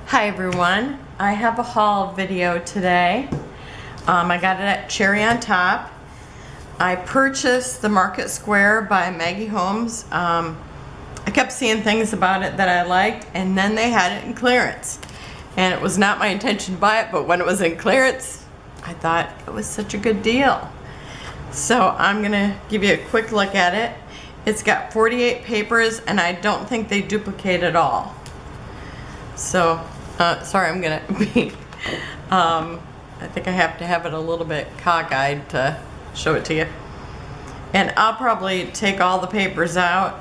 Hi everyone, I have a haul video today. I got it at Cherry on Top. I purchased the Market Square by Maggie Holmes. I kept seeing things about it that I liked, and then they had it in clearance. And it was not my intention to buy it, but when it was in clearance, I thought it was such a good deal. So I'm gonna give you a quick look at it. It's got 48 papers, and I don't think they duplicate at all. So, sorry, I'm gonna be, I think I have to have it a little bit cockeyed to show it to you. And I'll probably take all the papers out,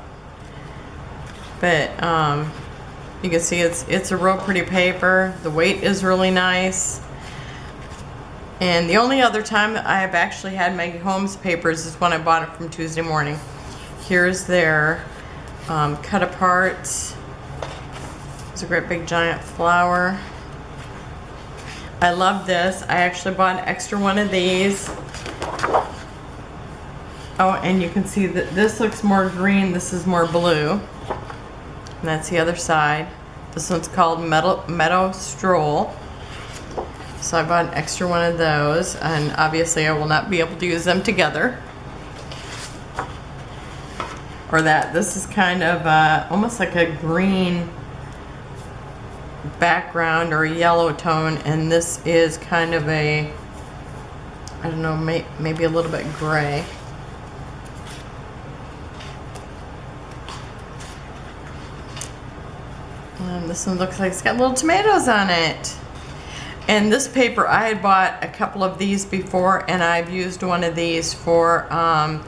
but you can see it's a real pretty paper. The weight is really nice. And the only other time that I have actually had Maggie Holmes papers is when I bought it from Tuesday Morning. Here's their cut apart. It's a great big giant flower. I love this. I actually bought an extra one of these. Oh, and you can see that this looks more green. This is more blue. And that's the other side. This one's called Meadow Stroll. So I bought an extra one of those, and obviously I will not be able to use them together. Or that. This is kind of almost like a green background or a yellow tone, and this is kind of a, I don't know, maybe a little bit gray. And this one looks like it's got little tomatoes on it. And this paper, I had bought a couple of these before, and I've used one of these for a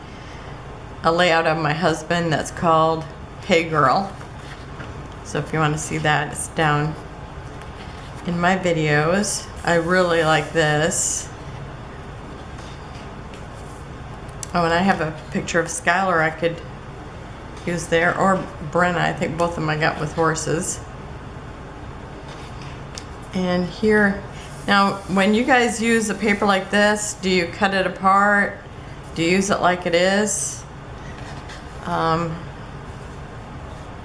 layout of my husband that's called Hey Girl. So if you want to see that, it's down in my videos. I really like this. Oh, and I have a picture of Skylar I could use there, or Brenna. I think both of them I got with horses. And here, now when you guys use a paper like this, do you cut it apart? Do you use it like it is?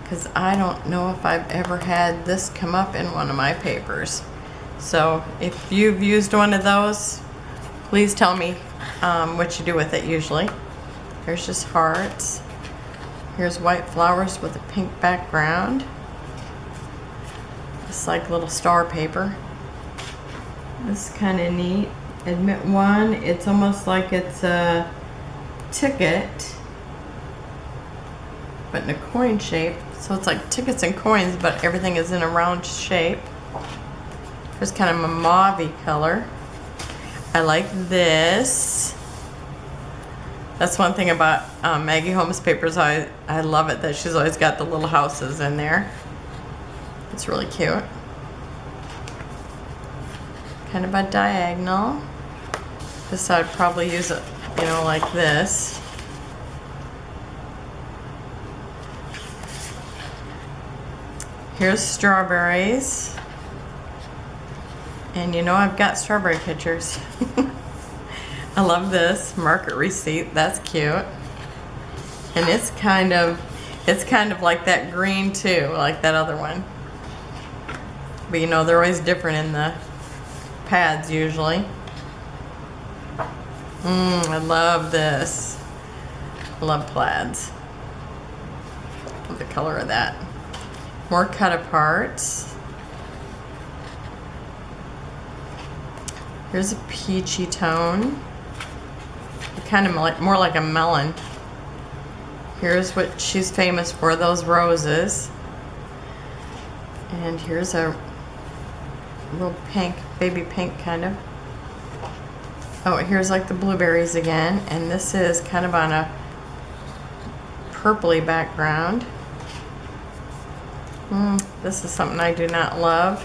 Because I don't know if I've ever had this come up in one of my papers. So if you've used one of those, please tell me what you do with it usually. Here's just hearts. Here's white flowers with a pink background. It's like little star paper. This is kind of neat. Admit one. It's almost like it's a ticket, but in a coin shape. So it's like tickets and coins, but everything is in a round shape. There's kind of a mauve-y color. I like this. That's one thing about Maggie Holmes papers. I love it that she's always got the little houses in there. It's really cute. Kind of a diagonal. This I'd probably use it, you know, like this. Here's strawberries. And you know I've got strawberry pictures. I love this market receipt. That's cute. And it's kind of like that green too, like that other one. But you know, they're always different in the pads usually. I love this. I love plaids. Love the color of that. More cut aparts. Here's a peachy tone. Kind of like, more like a melon. Here's what she's famous for, those roses. And here's a little pink, baby pink kind of. Oh, here's like the blueberries again. And this is kind of on a purpley background. This is something I do not love.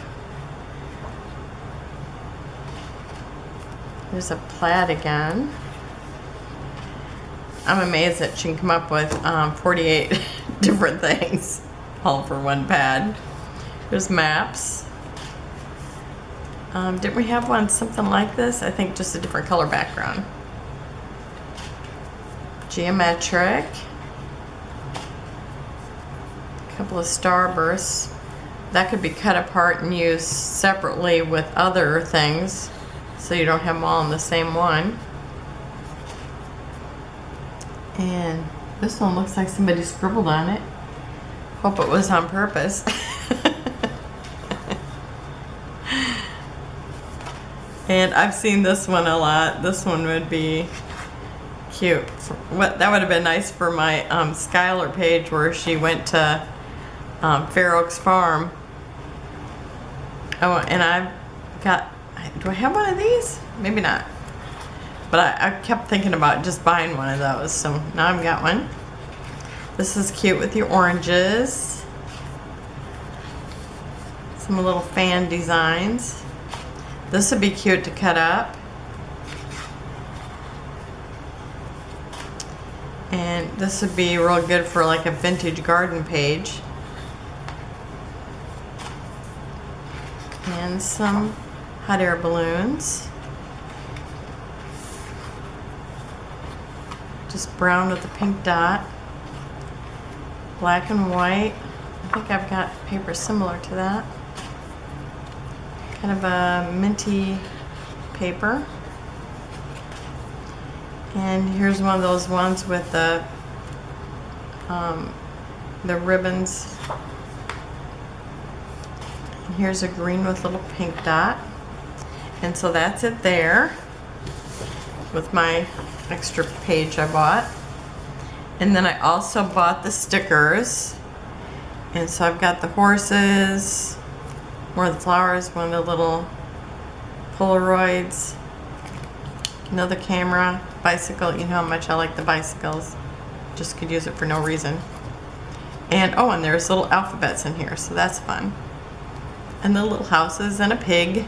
Here's a plaid again. I'm amazed that she can come up with 48 different things, all for one pad. There's maps. Didn't we have one something like this? I think just a different color background. Geometric. A couple of starbursts. that could be cut apart and used separately with other things, so you don't have them all in the same one. And this one looks like somebody scribbled on it. Hope it was on purpose. And I've seen this one a lot. This one would be cute. That would have been nice for my Skylar page where she went to Fair Oaks Farm. Oh, and I've got, do I have one of these? Maybe not. But I kept thinking about just buying one of those, so now I've got one. This is cute with your oranges. Some little fan designs. This would be cute to cut up. And this would be real good for like a vintage garden page. And some hot air balloons. Just brown with a pink dot. Black and white. I think I've got paper similar to that. Kind of a minty paper. And here's one of those ones with the ribbons. And here's a green with a little pink dot. And so that's it there with my extra page I bought. And then I also bought the stickers. And so I've got the horses, more of the flowers, one of the little Polaroids, another camera, bicycle. You know how much I like the bicycles. Just could use it for no reason. And oh, and there's little alphabets in here, so that's fun. And the little houses and a pig.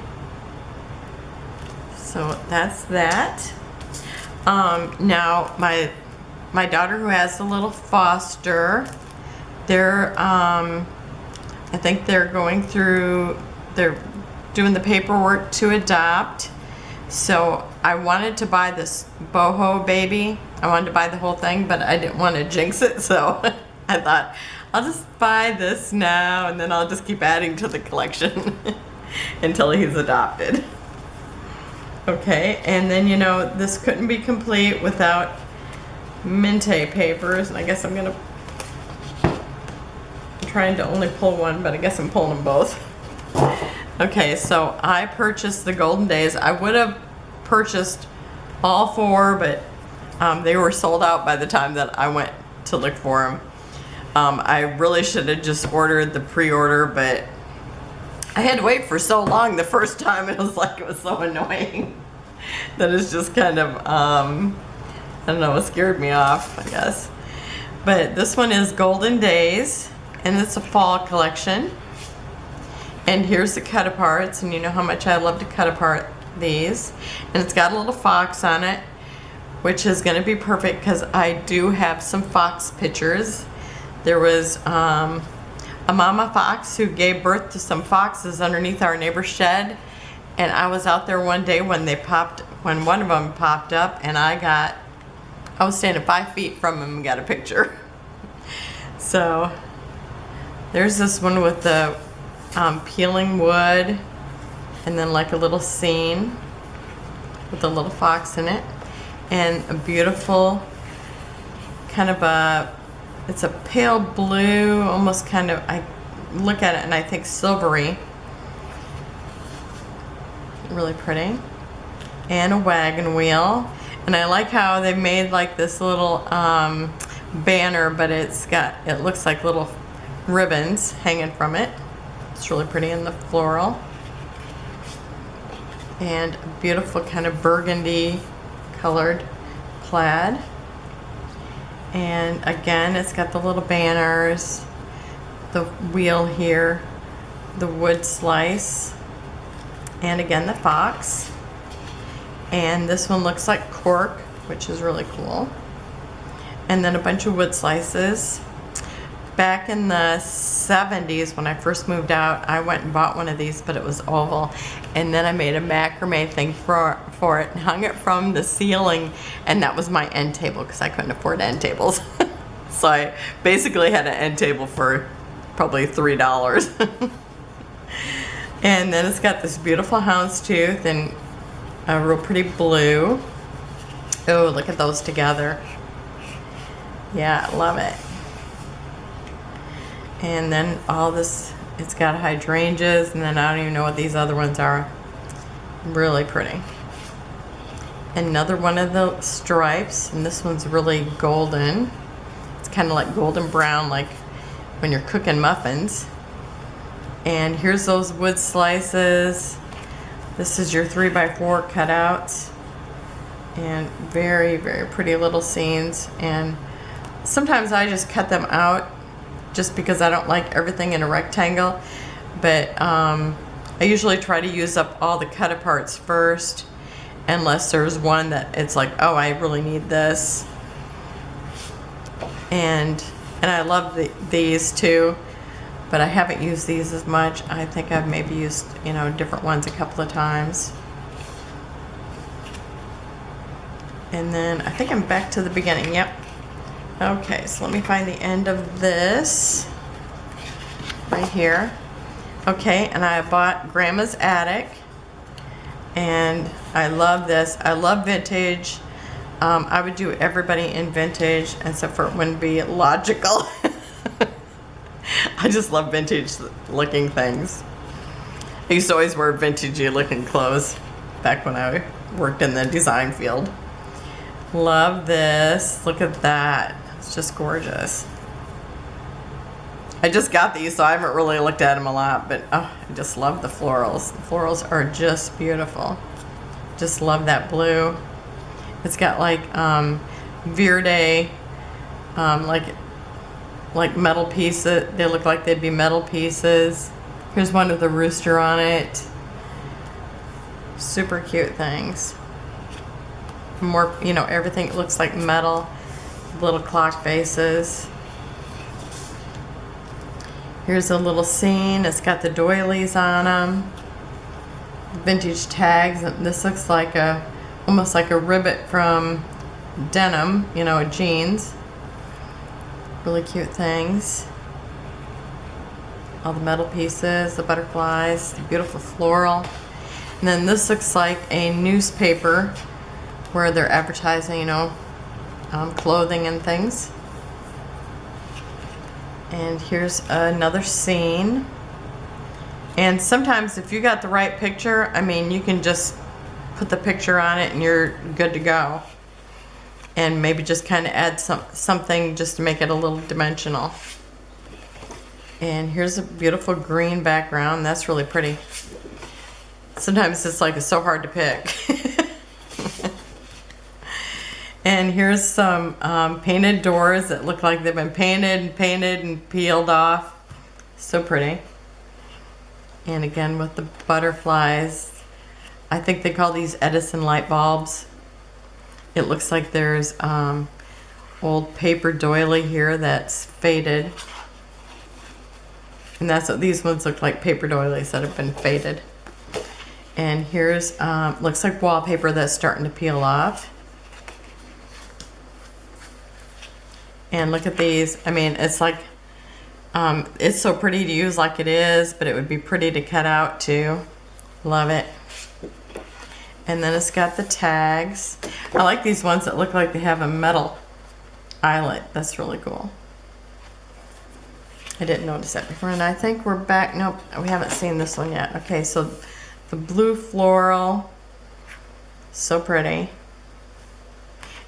So that's that. Now my daughter who has a little foster, they're I think they're doing the paperwork to adopt. So I wanted to buy this Boho baby. I wanted to buy the whole thing, but I didn't want to jinx it, so I thought I'll just buy this now and then I'll just keep adding to the collection until he's adopted. Okay, and then you know this couldn't be complete without Mintay papers, and I guess I'm trying to only pull one, but I guess I'm pulling them both. Okay, so I purchased the Golden Days. I would have purchased all four, but they were sold out by the time that I went to look for them. I really should have just ordered the pre-order, but I had to wait for so long the first time. It was like, it was so annoying that it's just kind of, I don't know, it scared me off, I guess. But this one is Golden Days, and it's a fall collection. And here's the cut aparts, and you know how much I love to cut apart these. And it's got a little fox on it, which is going to be perfect because I do have some fox pictures. There was a mama fox who gave birth to some foxes underneath our neighbor's shed, and I was out there one day when one of them popped up, and I was standing 5 feet from him and got a picture. So there's this one with the peeling wood, and then like a little scene with a little fox in it, and a beautiful kind of it's a pale blue, almost kind of, I look at it and I think silvery. Really pretty. And a wagon wheel. And I like how they made like this little banner, but it looks like little ribbons hanging from it. It's really pretty in the floral. And a beautiful kind of burgundy colored plaid. And again, it's got the little banners, the wheel here, the wood slice, and again the fox. And this one looks like cork, which is really cool. And then a bunch of wood slices. Back in the 70s when I first moved out, I went and bought one of these, but it was oval. And then I made a macrame thing for it and hung it from the ceiling, and that was my end table because I couldn't afford end tables. So I basically had an end table for probably $3. And then it's got this beautiful houndstooth and a real pretty blue. Oh, look at those together. Yeah, I love it. And then all this, it's got hydrangeas, and then I don't even know what these other ones are. Really pretty. Another one of the stripes, and this one's really golden. It's kind of like golden brown, like when you're cooking muffins. And here's those wood slices. This is your 3x4 cutouts. And very, very pretty little scenes. And sometimes I just cut them out just because I don't like everything in a rectangle. But I usually try to use up all the cut aparts first, unless there's one that it's like, oh, I really need this. And I love these too, but I haven't used these as much. I think I've maybe used, you know, different ones a couple of times. And then I think I'm back to the beginning. Yep. Okay, so let me find the end of this right here. Okay, and I bought Grandma's Attic, and I love this. I love vintage. I would do everybody in vintage, except for it wouldn't be logical. I just love vintage looking things. I used to always wear vintagey looking clothes back when I worked in the design field. Love this. Look at that. It's just gorgeous. I just got these, so I haven't really looked at them a lot, but oh, I just love the florals. The florals are just beautiful. Just love that blue. It's got like Verde, like metal pieces. They look like they'd be metal pieces. Here's one with a rooster on it. Super cute things. More, you know, everything looks like metal. Little clock faces. Here's a little scene. It's got the doilies on them. Vintage tags. This looks like almost like a ribbit from denim, you know, jeans. Really cute things. All the metal pieces, the butterflies, the beautiful floral. And then this looks like a newspaper where they're advertising, you know, clothing and things. And here's another scene. And sometimes if you got the right picture, I mean, you can just put the picture on it and you're good to go. And maybe just kind of add something just to make it a little dimensional. And here's a beautiful green background. That's really pretty. Sometimes it's like it's so hard to pick. And here's some painted doors that look like they've been painted and peeled off. So pretty. And again with the butterflies. I think they call these Edison light bulbs. It looks like there's old paper doily here that's faded. And that's what these ones look like, paper doilies that have been faded. And here's, looks like wallpaper that's starting to peel off. And look at these. I mean, it's like, it's so pretty to use like it is, but it would be pretty to cut out too. Love it. And then it's got the tags. I like these ones that look like they have a metal eyelet. That's really cool. I didn't notice that before. And I think we're back. Nope, we haven't seen this one yet. Okay, so the blue floral. So pretty.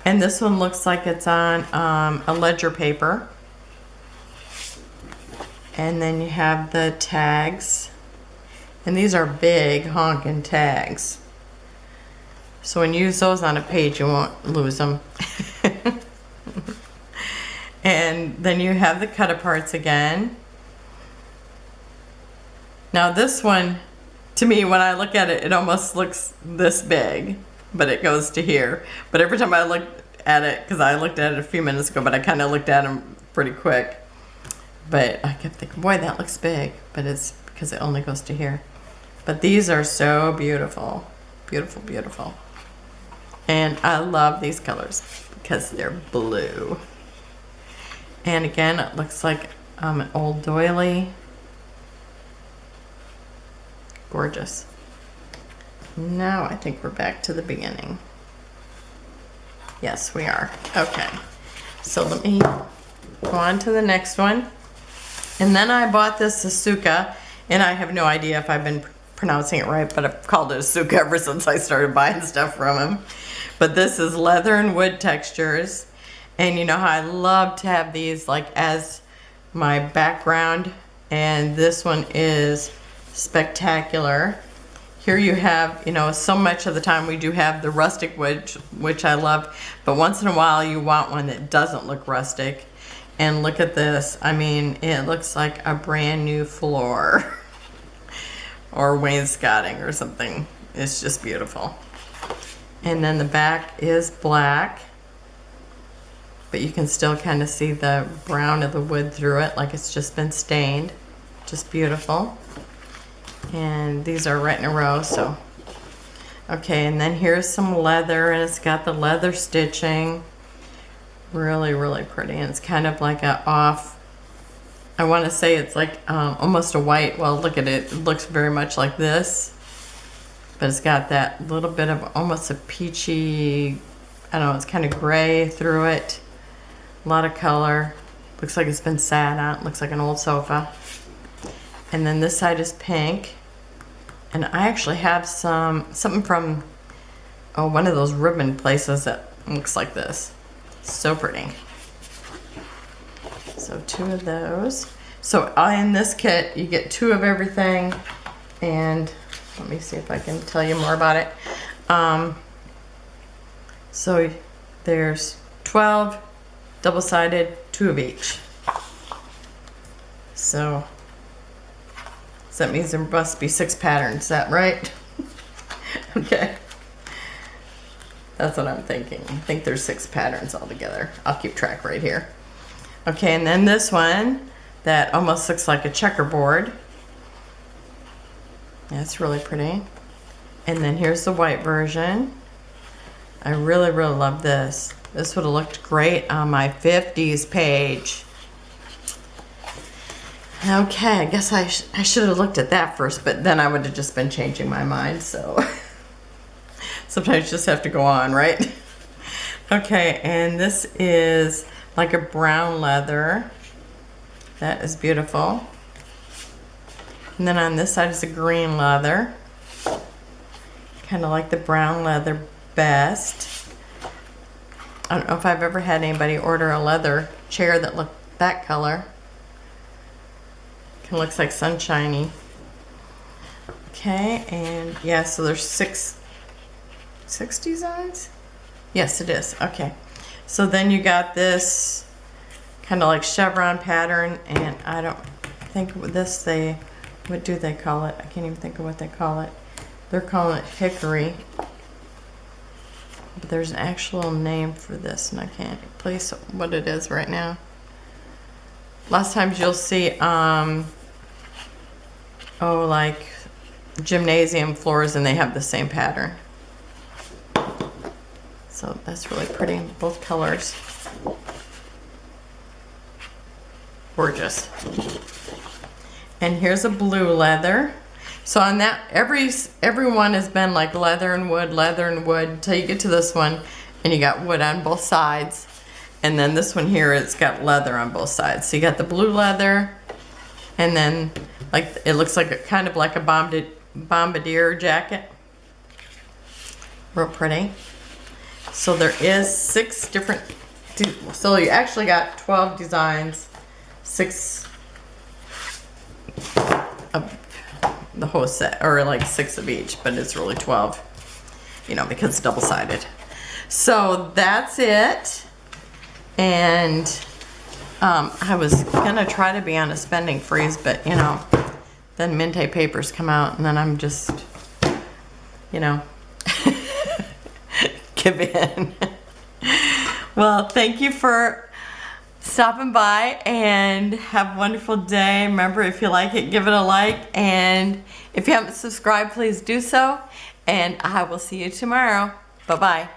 And this one looks like it's on a ledger paper. And then you have the tags. And these are big honking tags. So when you use those on a page, you won't lose them. And then you have the cut aparts again. Now this one, to me, when I look at it, it almost looks this big, but it goes to here. But every time I look at it, because I looked at it a few minutes ago, but I kind of looked at them pretty quick. But I kept thinking, boy, that looks big, but it's because it only goes to here. But these are so beautiful. Beautiful, beautiful. And I love these colors because they're blue. And again, it looks like an old doily. Gorgeous. Now I think we're back to the beginning. Yes, we are. Okay. So let me go on to the next one. And then I bought this Asuka, and I have no idea if I've been pronouncing it right, but I've called it Asuka ever since I started buying stuff from him. But this is leather and wood textures. And you know how I love to have these like as my background. And this one is spectacular. Here you have, you know, so much of the time we do have the rustic wood, which I love, but once in a while you want one that doesn't look rustic. And look at this. I mean, it looks like a brand new floor or wainscoting or something. It's just beautiful. And then the back is black, but you can still kind of see the brown of the wood through it, like it's just been stained. Just beautiful. And these are right in a row, so. Okay, and then here's some leather, and it's got the leather stitching. Really, really pretty. And it's kind of like a off, I want to say it's like almost a white. Well, look at it. It looks very much like this. But it's got that little bit of almost a peachy, I don't know, it's kind of gray through it. A lot of color. Looks like it's been sat on. It looks like an old sofa. And then this side is pink. And I actually have something from one of those ribbon places that looks like this. So pretty. So 2 of those. So in this kit, you get 2 of everything. And let me see if I can tell you more about it. So there's 12 double-sided, 2 of each. So that means there must be 6 patterns, is that right? Okay. That's what I'm thinking. I think there's 6 patterns altogether. I'll keep track right here. Okay, and then this one that almost looks like a checkerboard. That's really pretty. And then here's the white version. I really, really love this. This would have looked great on my 50s page. Okay, I guess I should have looked at that first, but then I would have just been changing my mind, so sometimes you just have to go on, right? Okay, and this is like a brown leather. That is beautiful. And then on this side is a green leather. Kind of like the brown leather best. I don't know if I've ever had anybody order a leather chair that looked that color. Kind of looks like sunshiny. Okay, and yeah, so there's six designs? Yes, it is. Okay. So then you got this kind of like chevron pattern, and I don't think with this what do they call it? I can't even think of what they call it. They're calling it hickory. But there's an actual name for this, and I can't place what it is right now. Lots of times you'll see, like gymnasium floors, and they have the same pattern. So that's really pretty in both colors. Gorgeous. And here's a blue leather. So on that, everyone has been like leather and wood until you get to this one, and you got wood on both sides. And then this one here, it's got leather on both sides. So you got the blue leather, and then like it looks like kind of like a bombardier jacket. Real pretty. So there is 6 different, so you actually got 12 designs, 6 of the whole set, or like 6 of each, but it's really 12, you know, because it's double-sided. So that's it. And I was gonna try to be on a spending freeze, but you know, then Mintay papers come out, and then I'm just, you know, give in. Well, thank you for stopping by, and have a wonderful day. Remember, if you like it, give it a like, and if you haven't subscribed, please do so, and I will see you tomorrow. Bye-bye.